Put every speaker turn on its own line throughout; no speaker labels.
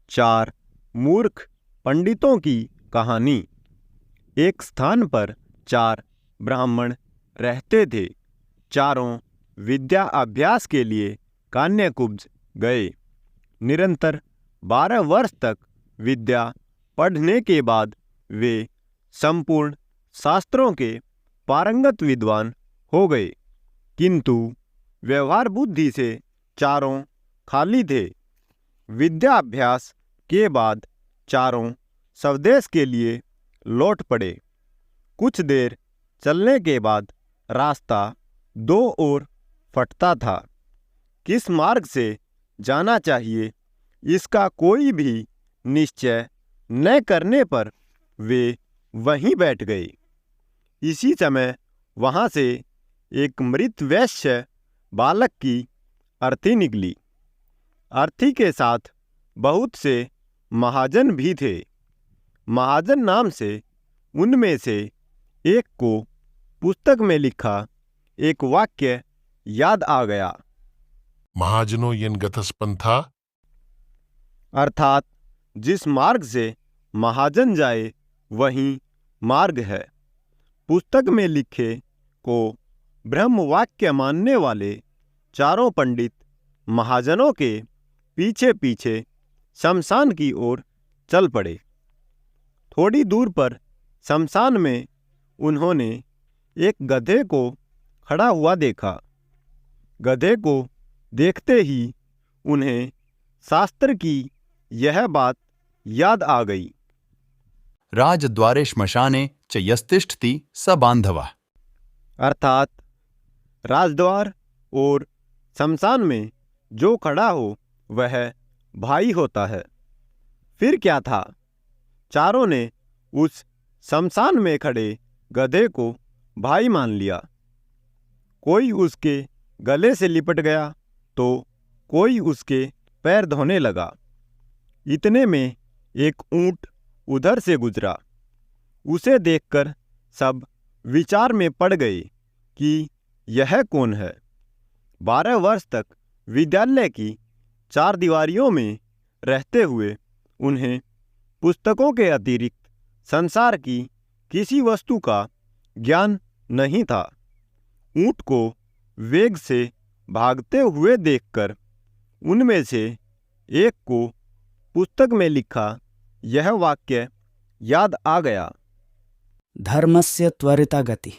चार मूर्ख पंडितों की कहानी। एक स्थान पर चार ब्राह्मण रहते थे। चारों विद्या अभ्यास के लिए कान्यकुब्ज गए। निरंतर 12 वर्ष तक विद्या पढ़ने के बाद वे संपूर्ण शास्त्रों के पारंगत विद्वान हो गए, किंतु व्यवहार बुद्धि से चारों खाली थे। विद्या अभ्यास के बाद चारों स्वदेश के लिए लौट पड़े। कुछ देर चलने के बाद रास्ता दो ओर फटता था। किस मार्ग से जाना चाहिए इसका कोई भी निश्चय न करने पर वे वहीं बैठ गए। इसी समय वहां से एक मृत वैश्य बालक की अर्थी निकली। अर्थी के साथ बहुत से महाजन भी थे। महाजन नाम से उनमें से एक को पुस्तक में लिखा एक वाक्य याद आ गया।
महाजनो येन गतस्पंथा,
अर्थात जिस मार्ग से महाजन जाए वही मार्ग है। पुस्तक में लिखे को ब्रह्म वाक्य मानने वाले चारों पंडित महाजनों के पीछे पीछे शमशान की ओर चल पड़े। थोड़ी दूर पर शमशान में उन्होंने एक गधे को खड़ा हुआ देखा। गधे को देखते ही उन्हें शास्त्र की यह बात याद आ गई।
राजद्वारे श्मशाने च यस्तिष्ठति स बांधवः,
अर्थात राजद्वार और शमशान में जो खड़ा हो वह भाई होता है। फिर क्या था, चारों ने उस शमशान में खड़े गधे को भाई मान लिया। कोई उसके गले से लिपट गया तो कोई उसके पैर धोने लगा। इतने में एक ऊंट उधर से गुजरा। उसे देखकर सब विचार में पड़ गए कि यह कौन है। 12 वर्ष तक विद्यालय की 4 दीवारियों में रहते हुए उन्हें पुस्तकों के अतिरिक्त संसार की किसी वस्तु का ज्ञान नहीं था। ऊंट को वेग से भागते हुए देखकर उनमें से एक को पुस्तक में लिखा यह वाक्य याद आ गया।
धर्मस्य त्वरिता गति,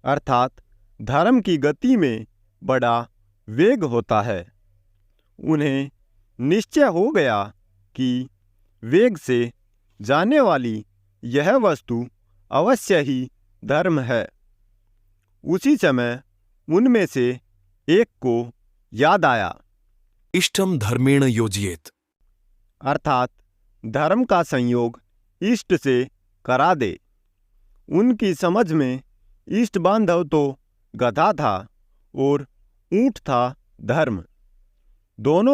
अर्थात धर्म की गति में बड़ा वेग होता है। उन्हें निश्चय हो गया कि वेग से जाने वाली यह वस्तु अवश्य ही धर्म है। उसी समय उनमें से एक को याद आया,
इष्टम धर्मेण योजयेत,
अर्थात धर्म का संयोग इष्ट से करा दे। उनकी समझ में इष्ट बांधव तो गधा था और ऊंट था धर्म। दोनों